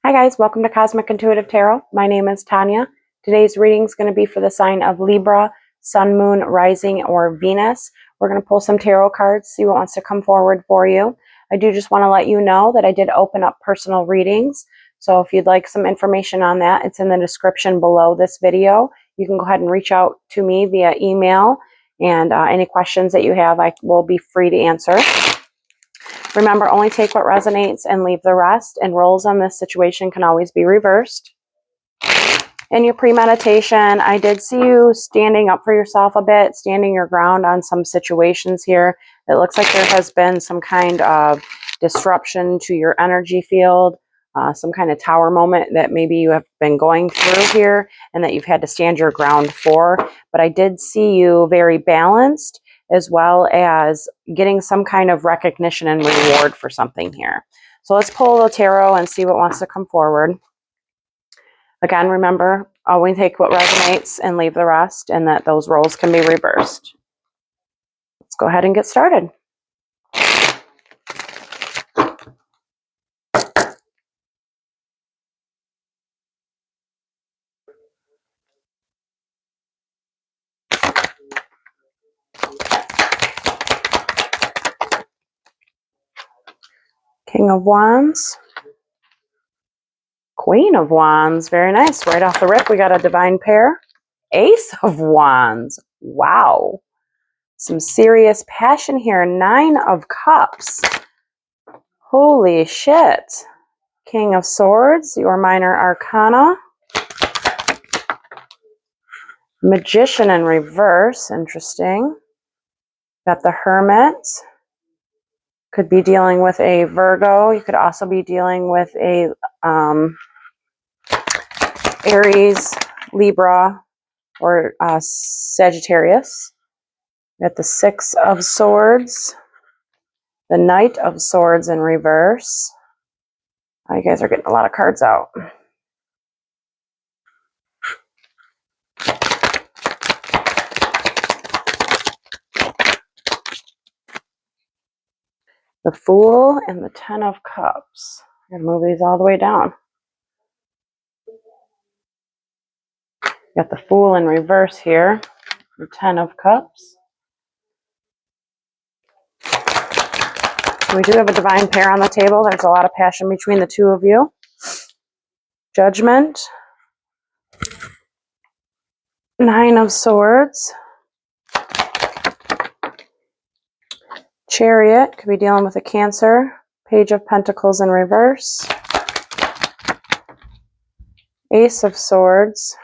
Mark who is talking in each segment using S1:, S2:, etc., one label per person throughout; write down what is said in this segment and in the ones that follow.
S1: Hi guys, welcome to Cosmic Intuitive Tarot. My name is Tanya. Today's reading is going to be for the sign of Libra, Sun, Moon, Rising, or Venus. We're going to pull some tarot cards, see what wants to come forward for you. I do just want to let you know that I did open up personal readings. So if you'd like some information on that, it's in the description below this video. You can go ahead and reach out to me via email, and any questions that you have, I will be free to answer. Remember, only take what resonates and leave the rest, and roles on this situation can always be reversed. In your premeditation, I did see you standing up for yourself a bit, standing your ground on some situations here. It looks like there has been some kind of disruption to your energy field, some kind of tower moment that maybe you have been going through here and that you've had to stand your ground for. But I did see you very balanced, as well as getting some kind of recognition and reward for something here. So let's pull the tarot and see what wants to come forward. Again, remember, always take what resonates and leave the rest, and that those roles can be reversed. Let's go ahead and get started. King of Wands. Queen of Wands. Very nice. Right off the rip, we got a divine pair. Ace of Wands. Wow. Some serious passion here. 9 of Cups. Holy shit. King of Swords, your minor arcana. Magician in reverse. Interesting. Got the Hermit. Could be dealing with a Virgo. You could also be dealing with a Aries, Libra, or Sagittarius. Got the 6 of Swords. The Knight of Swords in reverse. Oh, you guys are getting a lot of cards out. The Fool and the 10 of Cups. I'm going to move these all the way down. Got the Fool in reverse here. The 10 of Cups. We do have a divine pair on the table. There's a lot of passion between the two of you. Judgment. 9 of Swords. Chariot. Could be dealing with a Cancer. Page of Pentacles in reverse. Ace of Swords.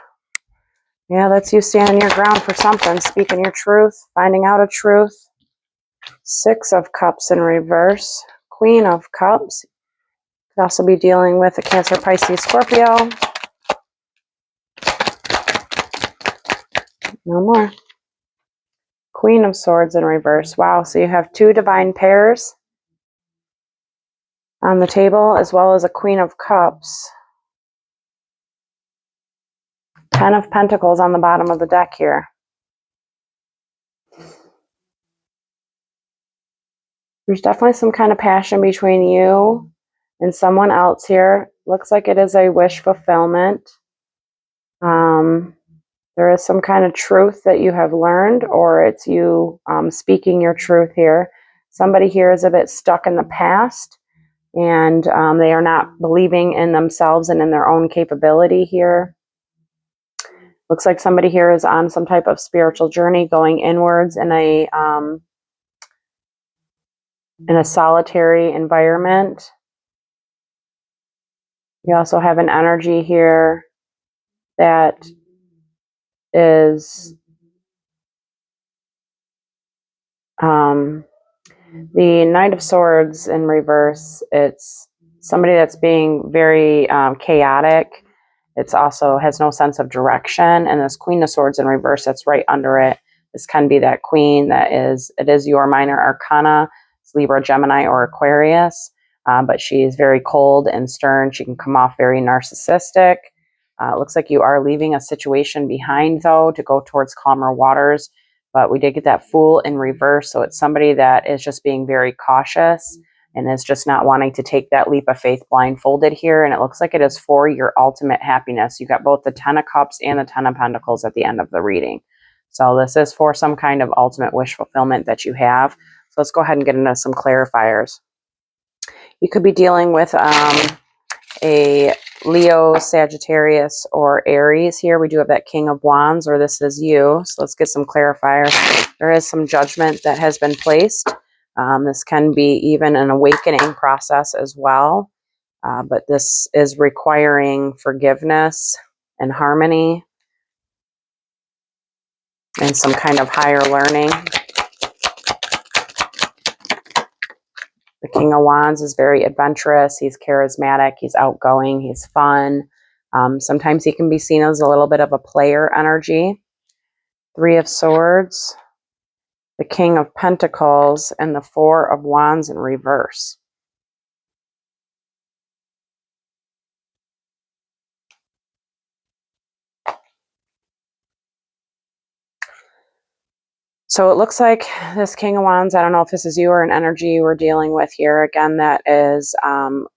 S1: Yeah, that's you standing your ground for something. Speaking your truth. Finding out a truth. 6 of Cups in reverse. Queen of Cups. Could also be dealing with a Cancer, Pisces, Scorpio. No more. Queen of Swords in reverse. Wow, so you have 2 divine pairs on the table, as well as a Queen of Cups. 10 of Pentacles on the bottom of the deck here. There's definitely some kind of passion between you and someone else here. Looks like it is a wish fulfillment. There is some kind of truth that you have learned, or it's you speaking your truth here. Somebody here is a bit stuck in the past, and they are not believing in themselves and in their own capability here. Looks like somebody here is on some type of spiritual journey, going inwards in a solitary environment. You also have an energy here that is the Knight of Swords in reverse. It's somebody that's being very chaotic. It's also has no sense of direction. And this Queen of Swords in reverse, that's right under it. This can be that queen that it is your minor arcana. It's Libra, Gemini, or Aquarius. But she is very cold and stern. She can come off very narcissistic. It looks like you are leaving a situation behind, though, to go towards calmer waters. But we did get that Fool in reverse. So it's somebody that is just being very cautious, and is just not wanting to take that leap of faith blindfolded here. And it looks like it is for your ultimate happiness. You got both the 10 of Cups and the 10 of Pentacles at the end of the reading. So this is for some kind of ultimate wish fulfillment that you have. So let's go ahead and get into some clarifiers. You could be dealing with a Leo, Sagittarius, or Aries here. We do have that King of Wands, or this is you. So let's get some clarifiers. There is some judgment that has been placed. This can be even an awakening process as well. But this is requiring forgiveness and harmony and some kind of higher learning. The King of Wands is very adventurous. He's charismatic. He's outgoing. He's fun. Sometimes he can be seen as a little bit of a player energy. Three of Swords, the King of Pentacles, and the Four of Wands in reverse. So it looks like this King of Wands, I don't know if this is you or an energy you were dealing with here. Again, that is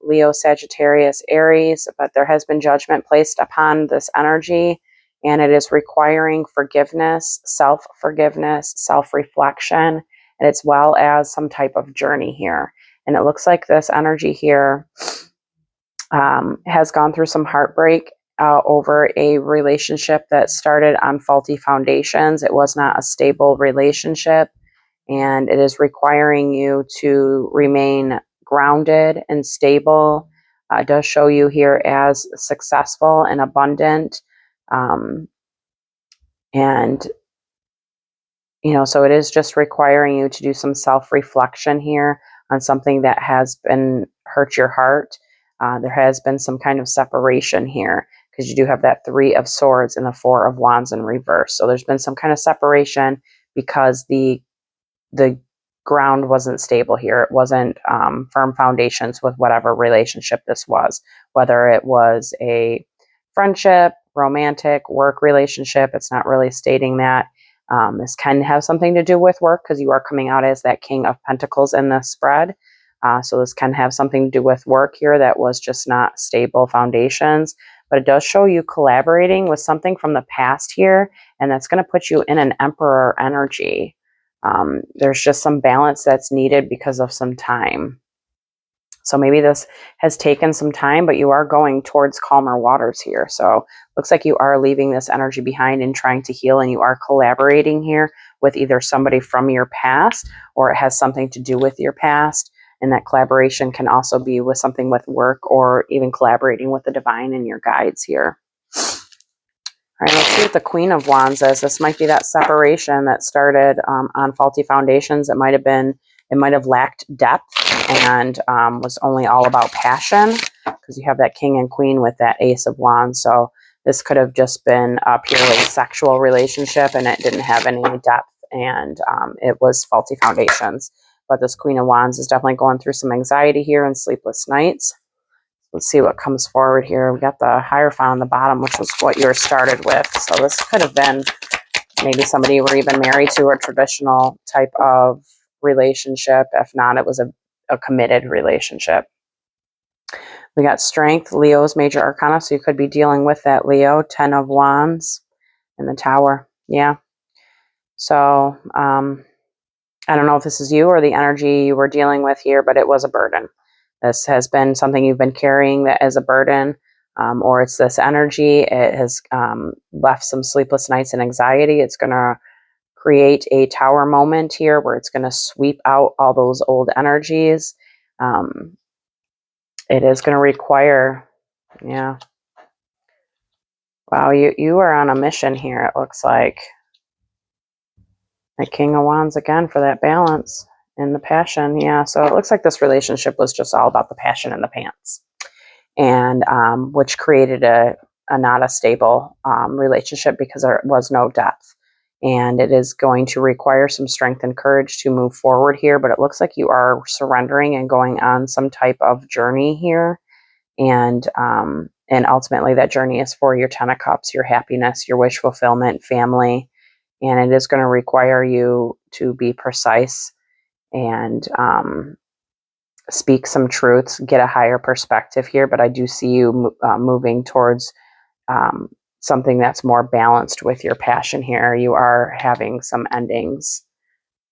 S1: Leo, Sagittarius, Aries, but there has been judgment placed upon this energy, and it is requiring forgiveness, self-forgiveness, self-reflection, and as well as some type of journey here. And it looks like this energy here has gone through some heartbreak over a relationship that started on faulty foundations. It was not a stable relationship, and it is requiring you to remain grounded and stable. It does show you here as successful and abundant. And, so it is just requiring you to do some self-reflection here on something that has been hurt your heart. There has been some kind of separation here, because you do have that Three of Swords and the Four of Wands in reverse. So there's been some kind of separation because the ground wasn't stable here. It wasn't firm foundations with whatever relationship this was, whether it was a friendship, romantic, work relationship. It's not really stating that. This can have something to do with work, because you are coming out as that King of Pentacles in this spread. So this can have something to do with work here that was just not stable foundations. But it does show you collaborating with something from the past here, and that's going to put you in an Emperor energy. There's just some balance that's needed because of some time. So maybe this has taken some time, but you are going towards calmer waters here. So looks like you are leaving this energy behind and trying to heal, and you are collaborating here with either somebody from your past, or it has something to do with your past. And that collaboration can also be with something with work, or even collaborating with the divine and your guides here. All right, let's see what the Queen of Wands is. This might be that separation that started on faulty foundations. It might have lacked depth and was only all about passion, because you have that King and Queen with that Ace of Wands. So this could have just been a purely sexual relationship, and it didn't have any depth, and it was faulty foundations. But this Queen of Wands is definitely going through some anxiety here and sleepless nights. Let's see what comes forward here. We got the Hierophant on the bottom, which was what you were started with. So this could have been maybe somebody you were even married to, a traditional type of relationship. If not, it was a committed relationship. We got Strength, Leo's major arcana. So you could be dealing with that Leo, 10 of Wands, and the Tower. Yeah. So I don't know if this is you or the energy you were dealing with here, but it was a burden. This has been something you've been carrying that as a burden, or it's this energy. It has left some sleepless nights and anxiety. It's going to create a tower moment here where it's going to sweep out all those old energies. It is going to require, yeah. Wow, you are on a mission here, it looks like. The King of Wands again for that balance. And the passion, yeah. So it looks like this relationship was just all about the passion and the pants, and which created a not a stable relationship, because there was no depth. And it is going to require some strength and courage to move forward here. But it looks like you are surrendering and going on some type of journey here, and ultimately that journey is for your 10 of Cups, your happiness, your wish fulfillment, family, and it is going to require you to be precise and speak some truths, get a higher perspective here, but I do see you moving towards something that's more balanced with your passion here. You are having some endings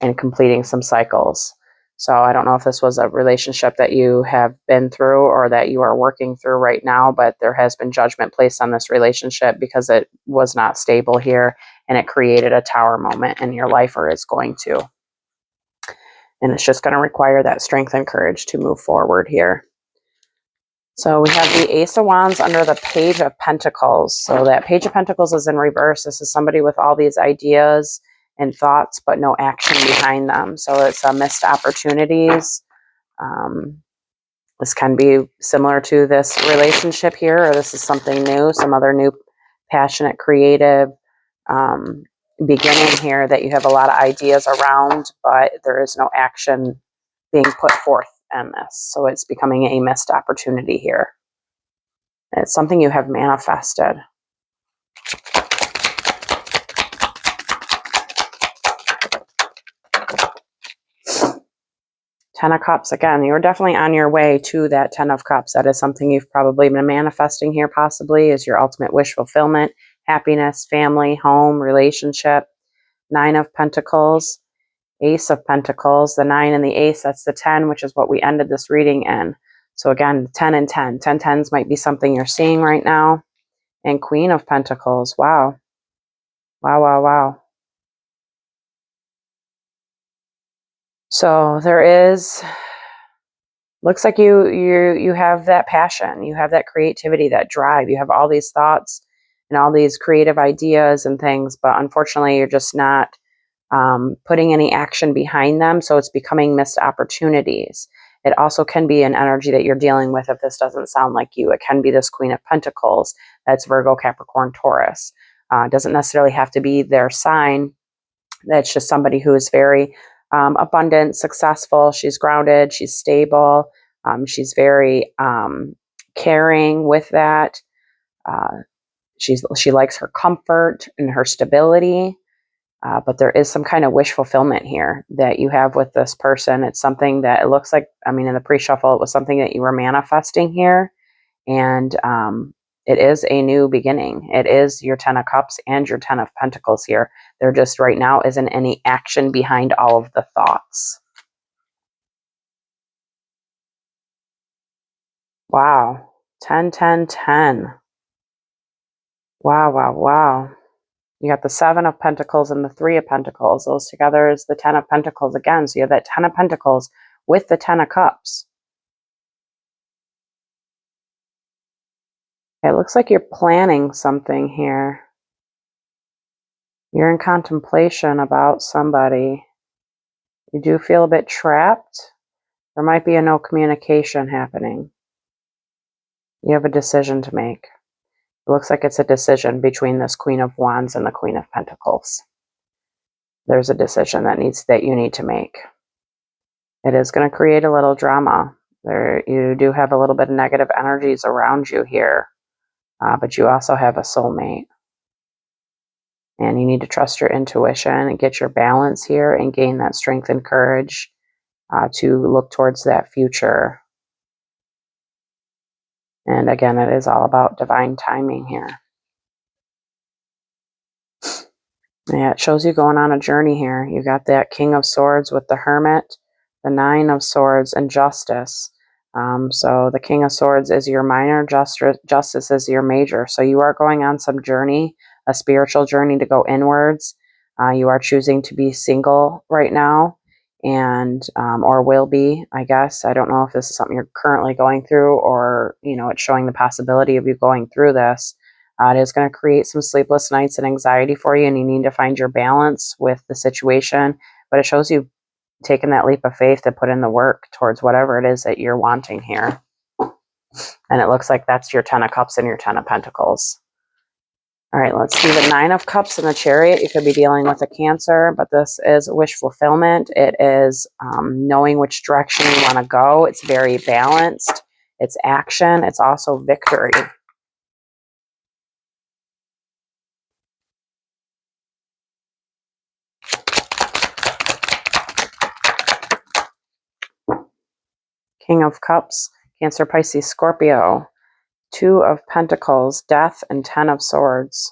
S1: and completing some cycles. So I don't know if this was a relationship that you have been through or that you are working through right now, but there has been judgment placed on this relationship because it was not stable here and it created a tower moment in your life, or it's going to. And it's just going to require that strength and courage to move forward here. So we have the Ace of Wands under the Page of Pentacles. So that Page of Pentacles is in reverse. This is somebody with all these ideas and thoughts, but no action behind them. So it's missed opportunities. This can be similar to this relationship here, or this is something new, some other new passionate, creative beginning here that you have a lot of ideas around, but there is no action being put forth in this. So it's becoming a missed opportunity here. It's something you have manifested. Ten of Cups, again, you're definitely on your way to that Ten of Cups. That is something you've probably been manifesting here, possibly, is your ultimate wish fulfillment, happiness, family, home, relationship. Nine of Pentacles, Ace of Pentacles, the 9 and the Ace, that's the 10, which is what we ended this reading in. So again, 10 and 10. 10 tens might be something you're seeing right now. And Queen of Pentacles, wow. Wow, wow, wow. So there is, looks like you have that passion, you have that creativity, that drive, you have all these thoughts and all these creative ideas and things, but unfortunately you're just not putting any action behind them, so it's becoming missed opportunities. It also can be an energy that you're dealing with if this doesn't sound like you. It can be this Queen of Pentacles, that's Virgo, Capricorn, Taurus. It doesn't necessarily have to be their sign. That's just somebody who is very abundant, successful. She's grounded, she's stable, she's very caring with that. She likes her comfort and her stability. But there is some kind of wish fulfillment here that you have with this person. It's something that it looks like, I mean, in the pre-shuffle, it was something that you were manifesting here. And it is a new beginning. It is your Ten of Cups and your Ten of Pentacles here. There just right now isn't any action behind all of the thoughts. Wow. 10, 10, 10. Wow, wow, wow. You got the 7 of Pentacles and the 3 of Pentacles. Those together is the 10 of Pentacles again. So you have that 10 of Pentacles with the 10 of Cups. It looks like you're planning something here. You're in contemplation about somebody. You do feel a bit trapped. There might be a no communication happening. You have a decision to make. It looks like it's a decision between this Queen of Wands and the Queen of Pentacles. There's a decision that you need to make. It is going to create a little drama. You do have a little bit of negative energies around you here, but you also have a soulmate. And you need to trust your intuition and get your balance here and gain that strength and courage to look towards that future. And again, it is all about divine timing here. Yeah, it shows you going on a journey here. You got that King of Swords with the Hermit, the 9 of Swords, and Justice. So the King of Swords is your minor, Justice is your major. So you are going on some journey, a spiritual journey to go inwards. You are choosing to be single right now, and or will be, I guess. I don't know if this is something you're currently going through, or it's showing the possibility of you going through this. It is going to create some sleepless nights and anxiety for you, and you need to find your balance with the situation. But it shows you taking that leap of faith to put in the work towards whatever it is that you're wanting here. And it looks like that's your 10 of Cups and your 10 of Pentacles. All right, let's see the 9 of Cups and the Chariot. You could be dealing with a Cancer, but this is wish fulfillment. It is knowing which direction you want to go. It's very balanced. It's action. It's also victory. King of Cups, Cancer, Pisces, Scorpio. Two of Pentacles, Death, and Ten of Swords.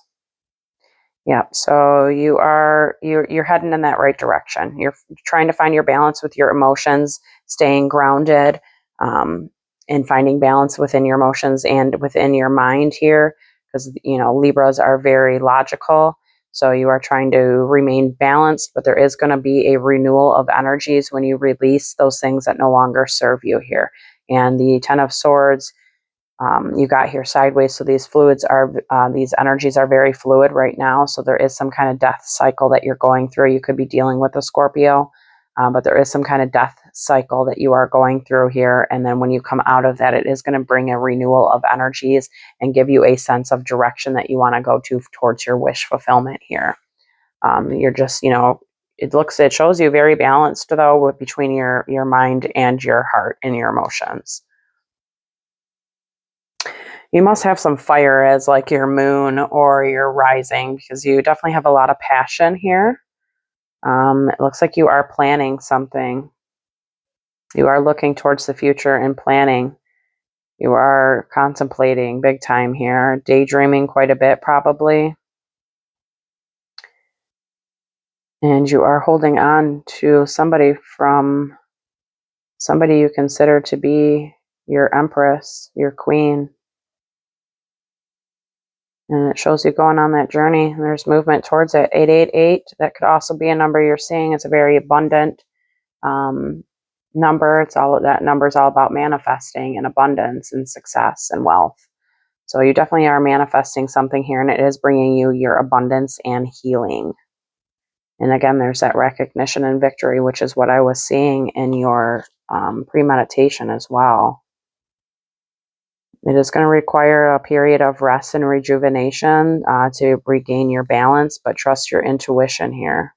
S1: Yep. So you're heading in that right direction. You're trying to find your balance with your emotions, staying grounded, and finding balance within your emotions and within your mind here, because Libras are very logical. So you are trying to remain balanced, but there is going to be a renewal of energies when you release those things that no longer serve you here. And the Ten of Swords, you got here sideways, so these these energies are very fluid right now. So there is some kind of death cycle that you're going through. You could be dealing with a Scorpio, but there is some kind of death cycle that you are going through here. And then when you come out of that, it is going to bring a renewal of energies and give you a sense of direction that you want to go towards your wish fulfillment here. You're just, it shows you very balanced though, between your mind and your heart and your emotions. You must have some fire as like your moon or your rising, because you definitely have a lot of passion here. It looks like you are planning something. You are looking towards the future and planning. You are contemplating big time here, daydreaming quite a bit probably. And you are holding on to somebody you consider to be your empress, your queen. And it shows you going on that journey. And there's movement towards it. 888, that could also be a number you're seeing. It's a very abundant number. That number is all about manifesting and abundance and success and wealth. So you definitely are manifesting something here, and it is bringing you your abundance and healing. And again, there's that recognition and victory, which is what I was seeing in your premeditation as well. It is going to require a period of rest and rejuvenation to regain your balance, but trust your intuition here.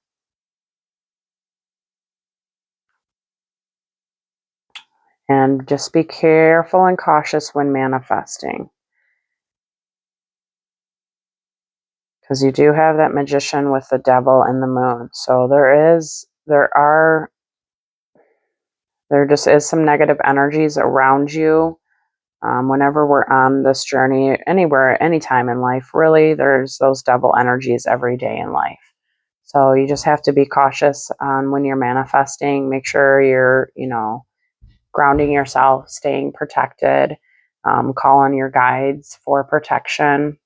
S1: And just be careful and cautious when manifesting, because you do have that Magician with the Devil and the Moon. So there just is some negative energies around you. Whenever we're on this journey, anywhere, anytime in life, really, there's those devil energies every day in life. So you just have to be cautious on when you're manifesting. Make sure you're, grounding yourself, staying protected, call on your guides for protection,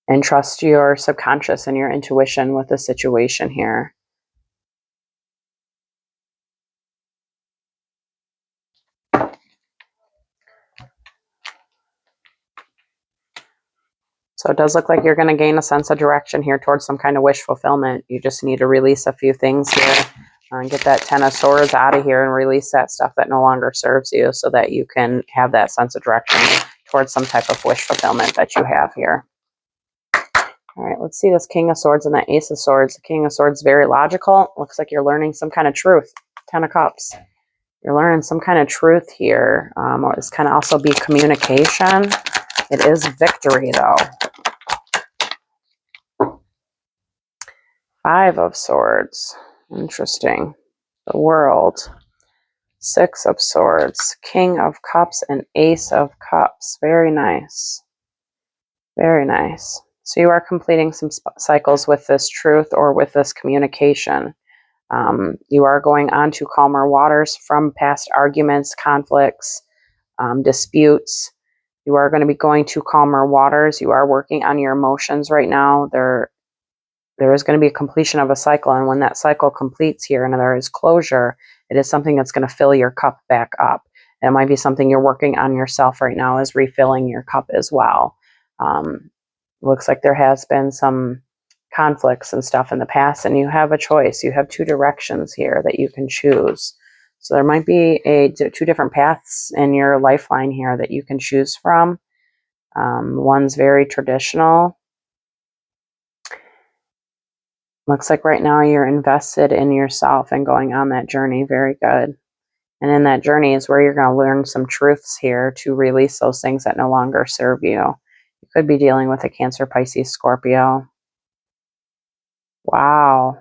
S1: and trust your subconscious and your intuition with the situation here. So it does look like you're going to gain a sense of direction here towards some kind of wish fulfillment. You just need to release a few things here and get that Ten of Swords out of here and release that stuff that no longer serves you, so that you can have that sense of direction towards some type of wish fulfillment that you have here. All right, let's see this King of Swords and that Ace of Swords. The King of Swords, very logical. Looks like you're learning some kind of truth. Ten of Cups. You're learning some kind of truth here. Or this can also be communication. It is victory, though. Five of Swords. Interesting. The World. Six of Swords. King of Cups and Ace of Cups. Very nice. Very nice. So you are completing some cycles with this truth or with this communication. You are going on to calmer waters from past arguments, conflicts, disputes. You are going to be going to calmer waters. You are working on your emotions right now. There is going to be a completion of a cycle. And when that cycle completes here and there is closure, it is something that's going to fill your cup back up. And it might be something you're working on yourself right now, is refilling your cup as well. Looks like there has been some conflicts and stuff in the past, and you have a choice. You have two directions here that you can choose. So there might be two different paths in your lifeline here that you can choose from. One's very traditional. Looks like right now you're invested in yourself and going on that journey. Very good. And in that journey is where you're going to learn some truths here to release those things that no longer serve you. You could be dealing with a Cancer, Pisces, Scorpio. Wow.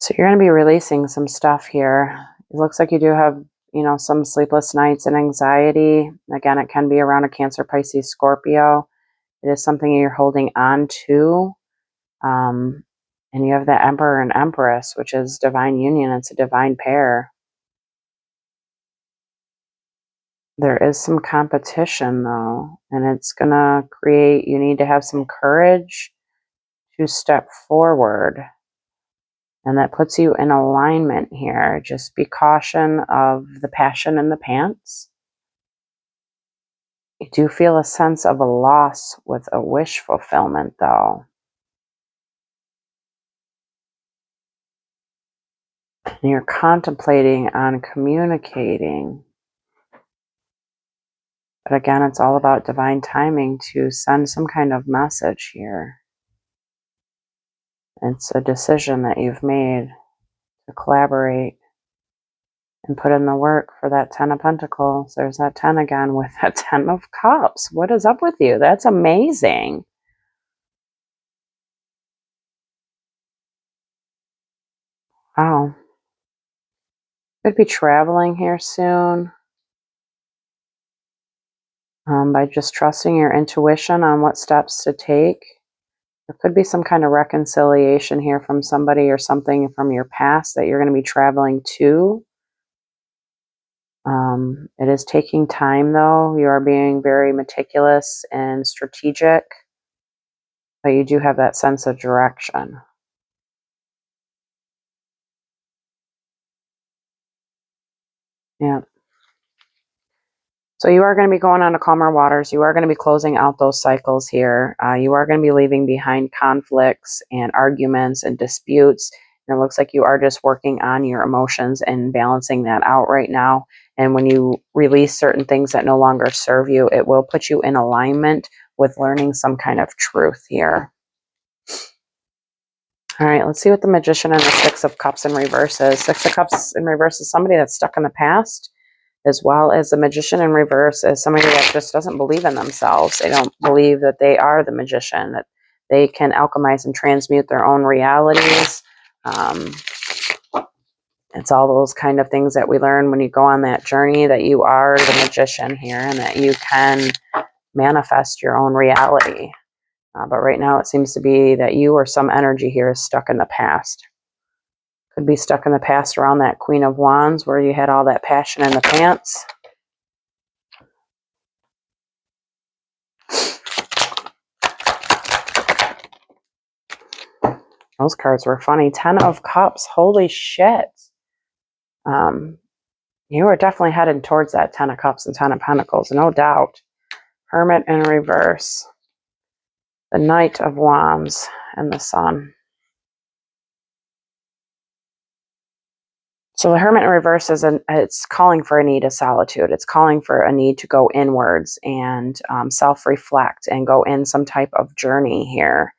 S1: So you're going to be releasing some stuff here. It looks like you do have, some sleepless nights and anxiety. Again, it can be around a Cancer, Pisces, Scorpio. It is something you're holding on to. And you have the Emperor and Empress, which is divine union. It's a divine pair. There is some competition, though, and it's going to create, you need to have some courage to step forward. And that puts you in alignment here. Just be caution of the passion in the pants. You do feel a sense of a loss with a wish fulfillment, though. And you're contemplating on communicating. But again, it's all about divine timing to send some kind of message here. It's a decision that you've made to collaborate and put in the work for that 10 of Pentacles. There's that 10 again with that 10 of Cups. What is up with you? That's amazing. Wow. Could be traveling here soon. By just trusting your intuition on what steps to take. There could be some kind of reconciliation here from somebody or something from your past that you're going to be traveling to. It is taking time, though. You are being very meticulous and strategic, but you do have that sense of direction. Yeah. So you are going to be going on to calmer waters. You are going to be closing out those cycles here. You are going to be leaving behind conflicts and arguments and disputes. And it looks like you are just working on your emotions and balancing that out right now. And when you release certain things that no longer serve you, it will put you in alignment with learning some kind of truth here. All right, let's see what the Magician and the Six of Cups in reverse is. Six of Cups in reverse is somebody that's stuck in the past, as well as the Magician in reverse is somebody that just doesn't believe in themselves. They don't believe that they are the magician, that they can alchemize and transmute their own realities. It's all those kind of things that we learn when you go on that journey, that you are the magician here and that you can manifest your own reality. But right now it seems to be that you or some energy here is stuck in the past. Could be stuck in the past around that Queen of Wands where you had all that passion in the pants. Those cards were funny. 10 of Cups. Holy shit. You are definitely heading towards that 10 of Cups and 10 of Pentacles, no doubt. Hermit in reverse. The Knight of Wands and the Sun. So the Hermit in reverse is it's calling for a need of solitude. It's calling for a need to go inwards and self-reflect and go in some type of journey here.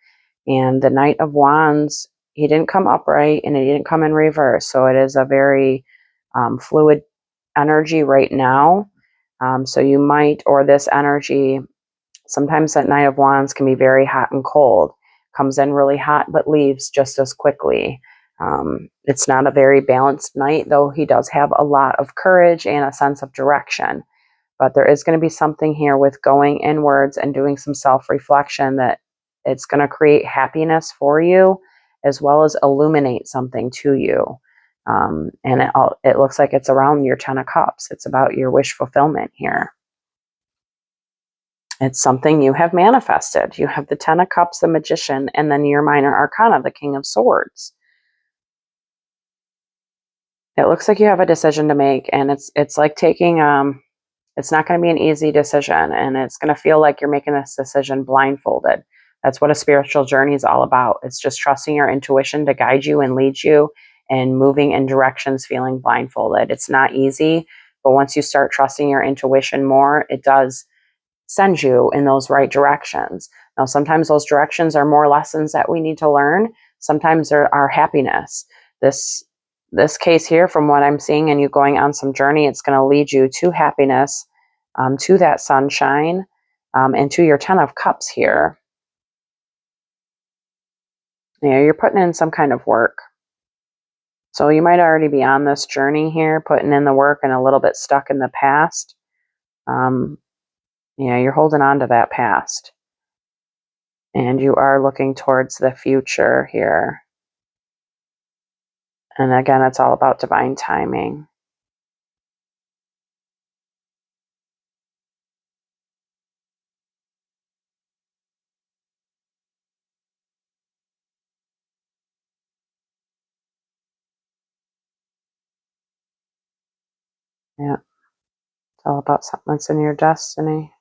S1: And the Knight of Wands, he didn't come upright and he didn't come in reverse. So it is a very fluid energy right now. So you might, or this energy, sometimes that Knight of Wands can be very hot and cold. Comes in really hot, but leaves just as quickly. It's not a very balanced night, though he does have a lot of courage and a sense of direction. But there is going to be something here with going inwards and doing some self-reflection that it's going to create happiness for you, as well as illuminate something to you. And it looks like it's around your 10 of Cups. It's about your wish fulfillment here. It's something you have manifested. You have the 10 of Cups, the Magician, and then your minor arcana, the King of Swords. It looks like you have a decision to make, and it's like taking it's not going to be an easy decision, and it's going to feel like you're making this decision blindfolded. That's what a spiritual journey is all about. It's just trusting your intuition to guide you and lead you and moving in directions feeling blindfolded. It's not easy, but once you start trusting your intuition more, it does send you in those right directions. Now, sometimes those directions are more lessons that we need to learn. Sometimes they're our happiness. This case here, from what I'm seeing, and you going on some journey, it's going to lead you to happiness, to that sunshine, and to your 10 of Cups here. You know, you're putting in some kind of work. So you might already be on this journey here, putting in the work and a little bit stuck in the past. Yeah, you're holding on to that past. And you are looking towards the future here. And again, it's all about divine timing. Yeah, it's all about something that's in your destiny.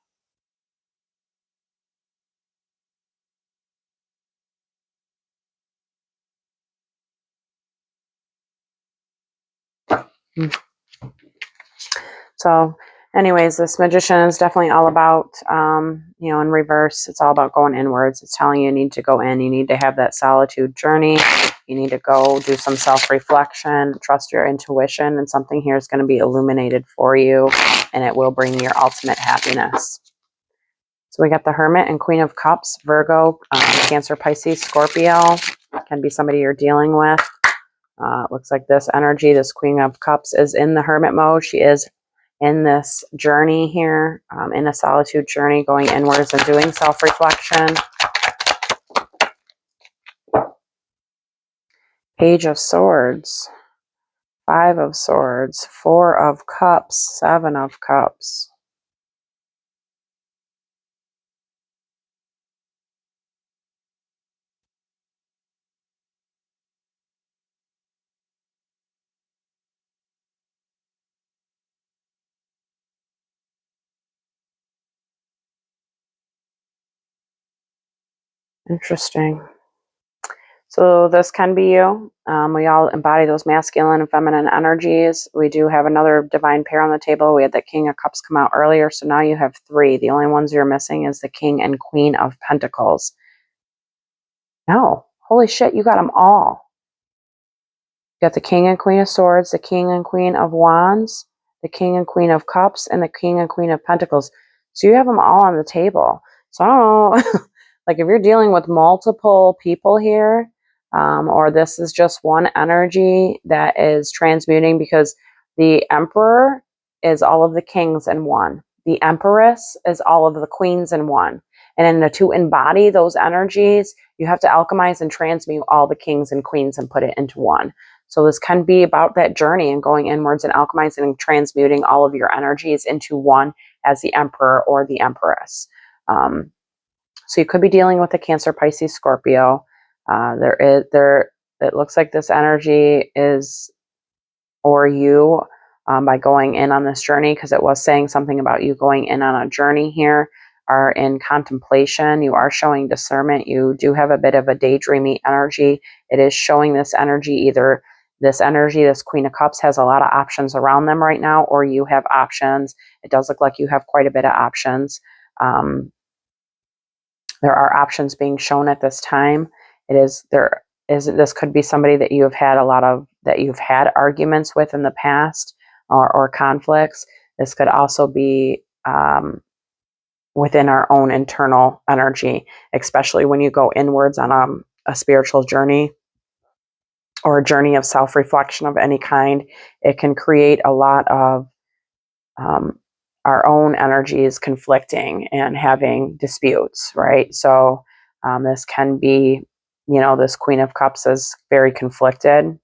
S1: So anyways, this magician is definitely all about, in reverse, it's all about going inwards. It's telling you need to go in. You need to have that solitude journey. You need to go do some self-reflection, trust your intuition, and something here is going to be illuminated for you, and it will bring your ultimate happiness. So we got the Hermit and Queen of Cups, Virgo, Cancer, Pisces, Scorpio. Can be somebody you're dealing with. It looks like this energy, this Queen of Cups, is in the Hermit mode. She is in this journey here, in a solitude journey, going inwards and doing self-reflection. Page of Swords, 5 of Swords, 4 of Cups, 7 of Cups. Interesting. So this can be you. We all embody those masculine and feminine energies. We do have another divine pair on the table. We had the King of Cups come out earlier, so now you have 3. The only ones you're missing is the King and Queen of Pentacles. No, holy shit, you got them all. You got the King and Queen of Swords, the King and Queen of Wands, the King and Queen of Cups, and the King and Queen of Pentacles. So you have them all on the table. So I don't know, like if you're dealing with multiple people here, or this is just one energy that is transmuting, because the Emperor is all of the kings in one. The Empress is all of the queens in one. And then to embody those energies, you have to alchemize and transmute all the kings and queens and put it into one. So this can be about that journey and going inwards and alchemizing and transmuting all of your energies into one as the Emperor or the Empress. So you could be dealing with a Cancer, Pisces, Scorpio. It looks like this energy is, or you, by going in on this journey, because it was saying something about you going in on a journey here, are in contemplation. You are showing discernment. You do have a bit of a daydreamy energy. It is showing this energy, either this energy, this Queen of Cups, has a lot of options around them right now, or you have options. It does look like you have quite a bit of options. There are options being shown at this time. This could be somebody that you have had that you've had arguments with in the past, or conflicts. This could also be within our own internal energy, especially when you go inwards on a spiritual journey or a journey of self-reflection of any kind. It can create a lot of our own energies conflicting and having disputes, right? So this can be, this Queen of Cups is very conflicted,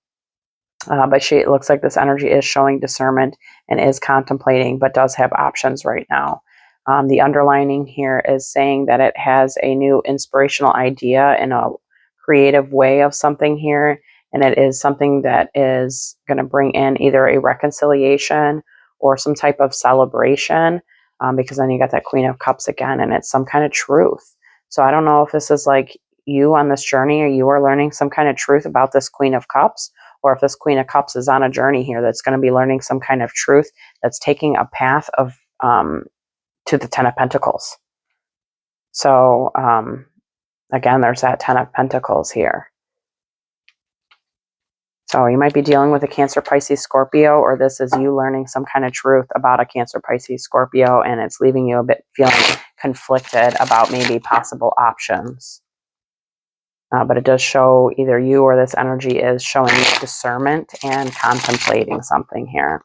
S1: but it looks like this energy is showing discernment and is contemplating, but does have options right now. The underlining here is saying that it has a new inspirational idea in a creative way of something here, and it is something that is going to bring in either a reconciliation or some type of celebration, because then you got that Queen of Cups again, and it's some kind of truth. So I don't know if this is like you on this journey, or you are learning some kind of truth about this Queen of Cups, or if this Queen of Cups is on a journey here that's going to be learning some kind of truth that's taking a path of to the Ten of Pentacles. So again, there's that Ten of Pentacles here. So you might be dealing with a Cancer, Pisces, Scorpio, or this is you learning some kind of truth about a Cancer, Pisces, Scorpio, and it's leaving you a bit feeling conflicted about maybe possible options. But it does show either you or this energy is showing discernment and contemplating something here.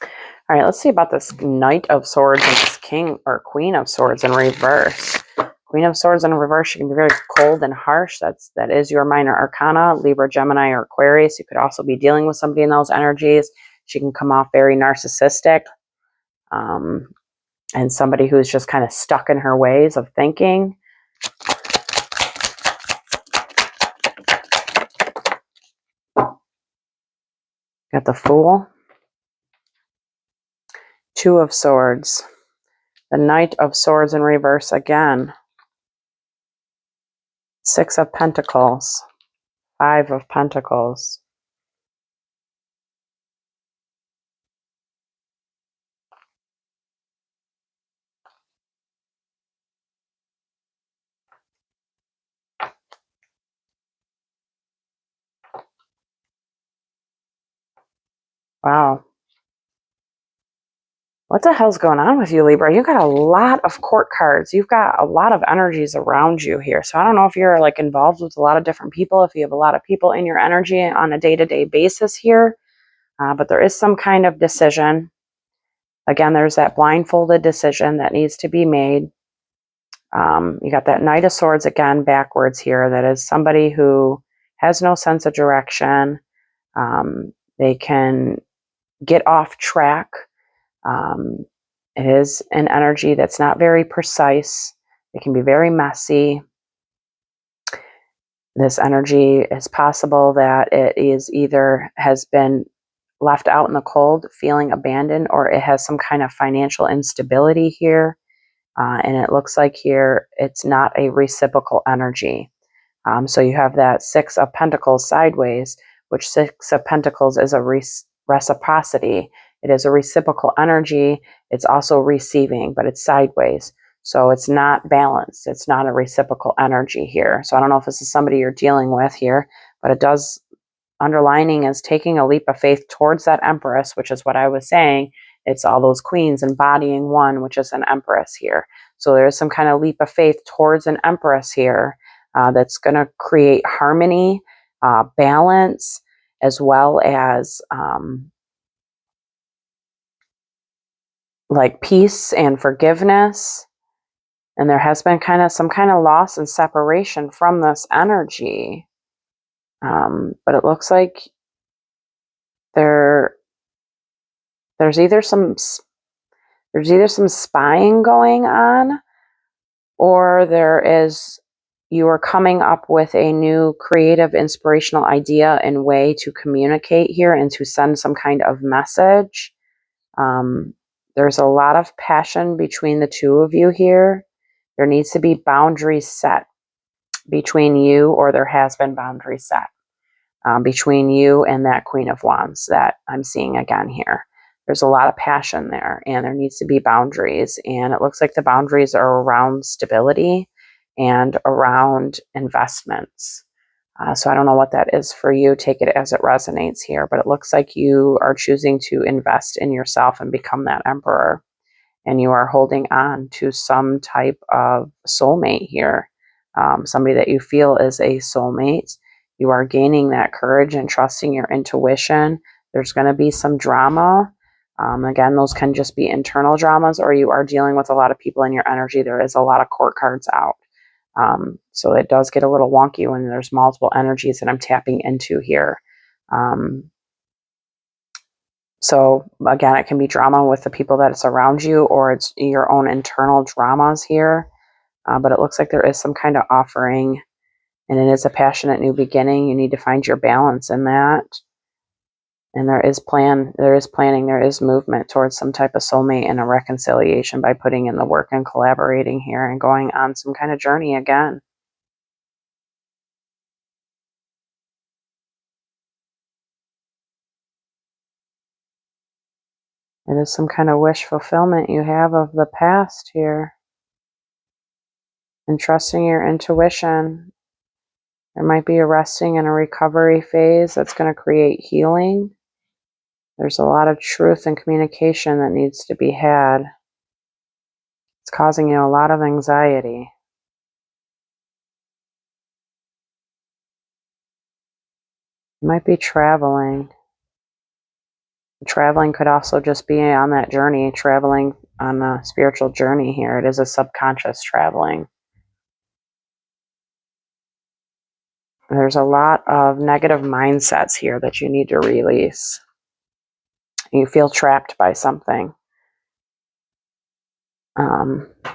S1: All right, let's see about this Knight of Swords and this King or Queen of Swords in reverse. Queen of Swords in reverse, she can be very cold and harsh. That is your minor arcana, Libra, Gemini, or Aquarius. You could also be dealing with somebody in those energies. She can come off very narcissistic and somebody who's just kind of stuck in her ways of thinking. Got the Fool. Two of Swords. The Knight of Swords in reverse again. Six of Pentacles. Five of Pentacles. Wow. What the hell's going on with you, Libra? You got a lot of court cards. You've got a lot of energies around you here. So I don't know if you're like involved with a lot of different people, if you have a lot of people in your energy on a day-to-day basis here. But there is some kind of decision. Again, there's that blindfolded decision that needs to be made. You got that Knight of Swords again backwards here. That is somebody who has no sense of direction. They can get off track. It is an energy that's not very precise. It can be very messy. This energy is possible that it is either has been left out in the cold, feeling abandoned, or it has some kind of financial instability here. And it looks like here it's not a reciprocal energy. So you have that Six of Pentacles sideways, which Six of Pentacles is a reciprocity. It is a reciprocal energy. It's also receiving, but it's sideways. So it's not balanced. It's not a reciprocal energy here. So I don't know if this is somebody you're dealing with here, but it does, underlining is taking a leap of faith towards that Empress, which is what I was saying. It's all those queens embodying one, which is an Empress here. So there is some kind of leap of faith towards an Empress here that's going to create harmony, balance, as well as like peace and forgiveness. And there has been kind of some kind of loss and separation from this energy. But it looks like there's either some spying going on, or you are coming up with a new creative, inspirational idea and way to communicate here and to send some kind of message. There's a lot of passion between the two of you here. There needs to be boundaries set between you, or there has been boundaries set between you and that Queen of Wands that I'm seeing again here. There's a lot of passion there, and there needs to be boundaries. And it looks like the boundaries are around stability and around investments. So I don't know what that is for you. Take it as it resonates here. But it looks like you are choosing to invest in yourself and become that emperor. And you are holding on to some type of soulmate here. Somebody that you feel is a soulmate. You are gaining that courage and trusting your intuition. There's going to be some drama. Again, those can just be internal dramas, or you are dealing with a lot of people in your energy. There is a lot of court cards out. So it does get a little wonky when there's multiple energies that I'm tapping into here. So again, it can be drama with the people that is around you, or it's your own internal dramas here. But it looks like there is some kind of offering, and it is a passionate new beginning. You need to find your balance in that. And there is planning, there is movement towards some type of soulmate and a reconciliation by putting in the work and collaborating here and going on some kind of journey again. It is some kind of wish fulfillment you have of the past here. And trusting your intuition. There might be a resting and a recovery phase that's going to create healing. There's a lot of truth and communication that needs to be had. It's causing you a lot of anxiety. You might be traveling. Traveling could also just be on that journey, traveling on a spiritual journey here. It is a subconscious traveling. There's a lot of negative mindsets here that you need to release. You feel trapped by something.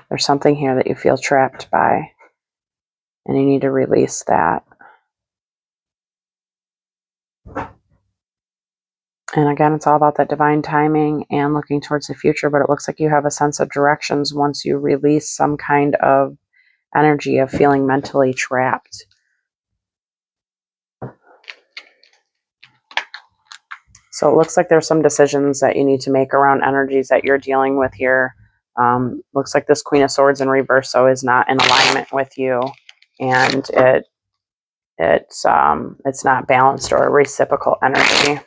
S1: There's something here that you feel trapped by, and you need to release that. And again, it's all about that divine timing and looking towards the future, but it looks like you have a sense of directions once you release some kind of energy of feeling mentally trapped. So it looks like there's some decisions that you need to make around energies that you're dealing with here. Looks like this Queen of Swords in reverse, so is not in alignment with you, and it's not balanced or reciprocal energy.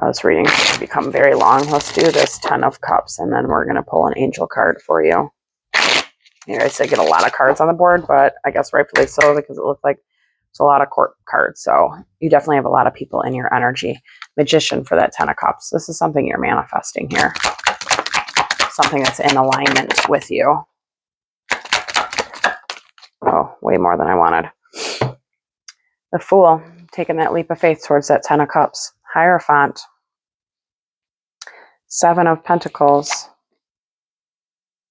S1: This reading's going to become very long. Let's do this 10 of Cups, and then we're going to pull an angel card for you. You guys, I get a lot of cards on the board, but I guess rightfully so, because it looks like there's a lot of court cards. So you definitely have a lot of people in your energy. Magician for that 10 of Cups. This is something you're manifesting here. Something that's in alignment with you. Oh, way more than I wanted. The Fool, taking that leap of faith towards that 10 of Cups. Hierophant. 7 of Pentacles.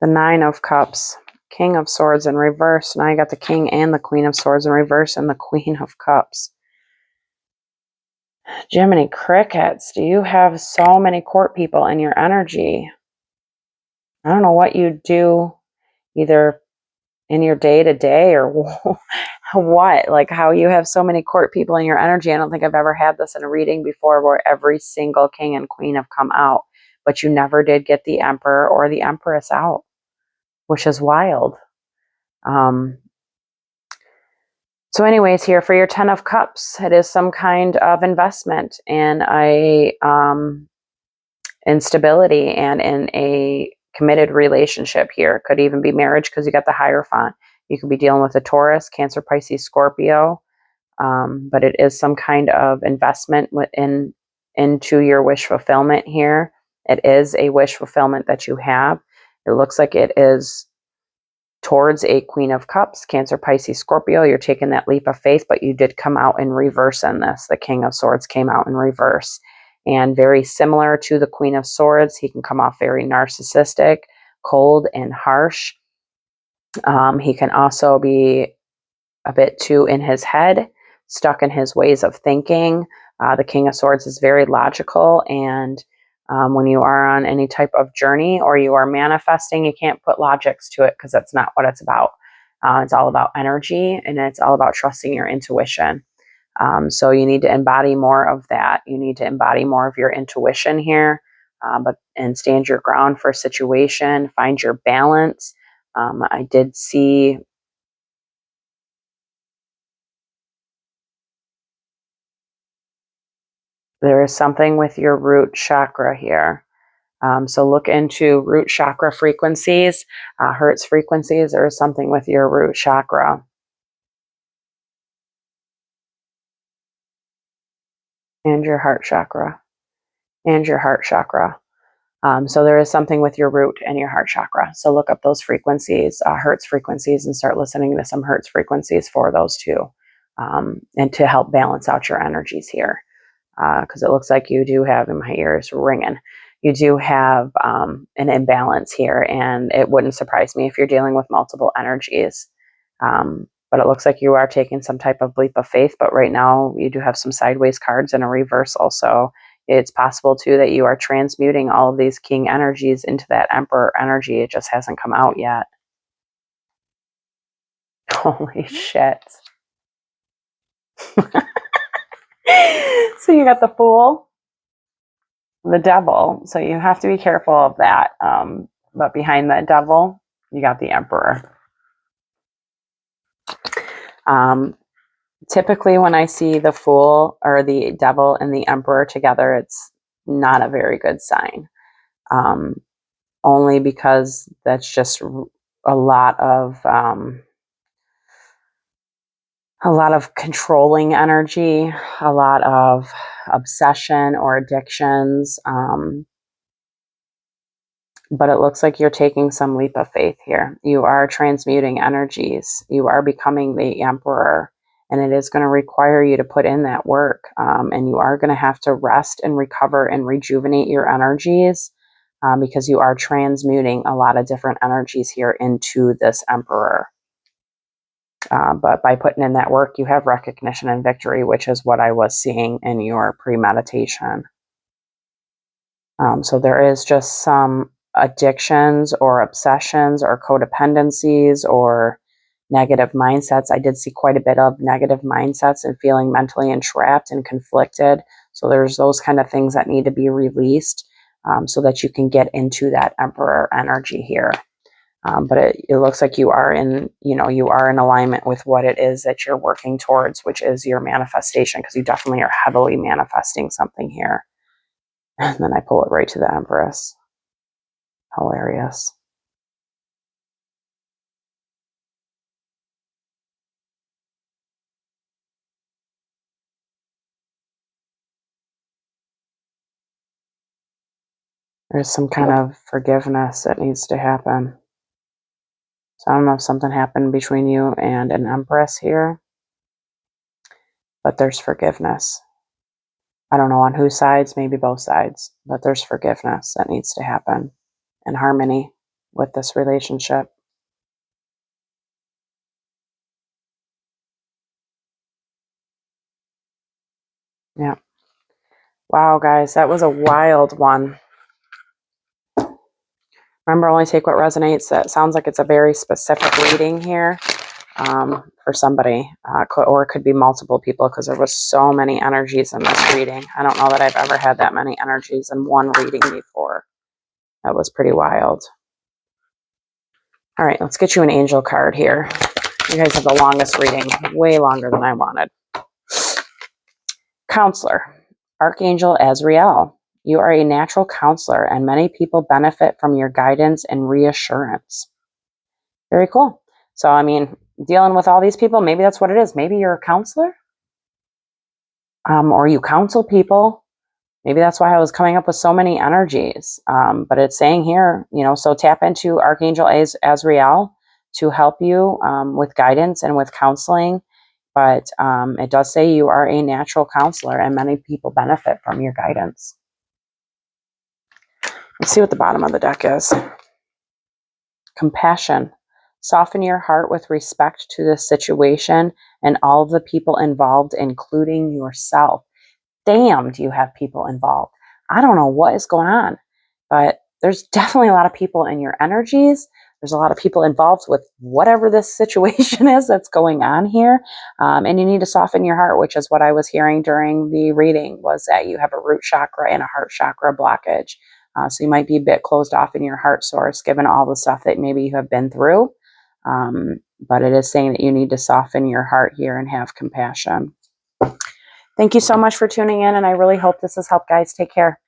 S1: The 9 of Cups. King of Swords in reverse. Now you got the King and the Queen of Swords in reverse and the Queen of Cups. Jiminy Crickets, do you have so many court people in your energy? I don't know what you do either in your day-to-day or what, like how you have so many court people in your energy. I don't think I've ever had this in a reading before where every single king and queen have come out, but you never did get the Emperor or the Empress out, which is wild. So anyways, here for your 10 of Cups, it is some kind of investment in in stability and in a committed relationship here. It could even be marriage because you got the Hierophant. You could be dealing with a Taurus, Cancer, Pisces, Scorpio, but it is some kind of investment into your wish fulfillment here. It is a wish fulfillment that you have. It looks like it is towards a Queen of Cups, Cancer, Pisces, Scorpio. You're taking that leap of faith, but you did come out in reverse in this. The King of Swords came out in reverse. And very similar to the Queen of Swords, he can come off very narcissistic, cold, and harsh. He can also be a bit too in his head, stuck in his ways of thinking. The King of Swords is very logical, and when you are on any type of journey or you are manifesting, you can't put logics to it because that's not what it's about. It's all about energy, and it's all about trusting your intuition. So you need to embody more of that. You need to embody more of your intuition here, and stand your ground for a situation, find your balance. I did see there is something with your root chakra here. So look into root chakra frequencies, hertz frequencies, or something with your root chakra. And your heart chakra. And your heart chakra. So there is something with your root and your heart chakra. So look up those frequencies, hertz frequencies, and start listening to some hertz frequencies for those two. And to help balance out your energies here. Because it looks like you do have, in my ears ringing, you do have an imbalance here, and it wouldn't surprise me if you're dealing with multiple energies. But it looks like you are taking some type of leap of faith, but right now you do have some sideways cards and a reversal. So it's possible too that you are transmuting all of these king energies into that emperor energy. It just hasn't come out yet. Holy shit. So you got the Fool, the Devil. So you have to be careful of that. But behind that Devil, you got the Emperor. Typically when I see the Fool or the Devil and the Emperor together, it's not a very good sign. Only because that's just a lot of a lot of controlling energy, a lot of obsession or addictions. But it looks like you're taking some leap of faith here. You are transmuting energies. You are becoming the emperor, and it is going to require you to put in that work. And you are going to have to rest and recover and rejuvenate your energies because you are transmuting a lot of different energies here into this emperor. But by putting in that work, you have recognition and victory, which is what I was seeing in your premeditation. So there is just some addictions or obsessions or codependencies or negative mindsets. I did see quite a bit of negative mindsets and feeling mentally entrapped and conflicted. So there's those kind of things that need to be released so that you can get into that emperor energy here. But it looks like you are in alignment with what it is that you're working towards, which is your manifestation, because you definitely are heavily manifesting something here. And then I pull it right to the Empress. Hilarious. There's some kind of forgiveness that needs to happen. So I don't know if something happened between you and an Empress here, but there's forgiveness. I don't know on whose sides, maybe both sides, but there's forgiveness that needs to happen in harmony with this relationship. Yeah. Wow, guys, that was a wild one. Remember, only take what resonates. That sounds like it's a very specific reading here for somebody, or it could be multiple people because there was so many energies in this reading. I don't know that I've ever had that many energies in one reading before. That was pretty wild. All right, let's get you an angel card here. You guys have the longest reading, way longer than I wanted. Counselor, Archangel Azrael. You are a natural counselor, and many people benefit from your guidance and reassurance. Very cool. So, I mean, dealing with all these people, maybe that's what it is. Maybe you're a counselor, or you counsel people. Maybe that's why I was coming up with so many energies. But it's saying here, so tap into Archangel Azrael to help you with guidance and with counseling. But it does say you are a natural counselor, and many people benefit from your guidance. Let's see what the bottom of the deck is. Compassion. Soften your heart with respect to the situation and all of the people involved, including yourself. Damn, do you have people involved? I don't know what is going on, but there's definitely a lot of people in your energies. There's a lot of people involved with whatever this situation is that's going on here. And you need to soften your heart, which is what I was hearing during the reading, was that you have a root chakra and a heart chakra blockage. So you might be a bit closed off in your heart source, given all the stuff that maybe you have been through. But it is saying that you need to soften your heart here and have compassion. Thank you so much for tuning in, and I really hope this has helped, guys. Take care.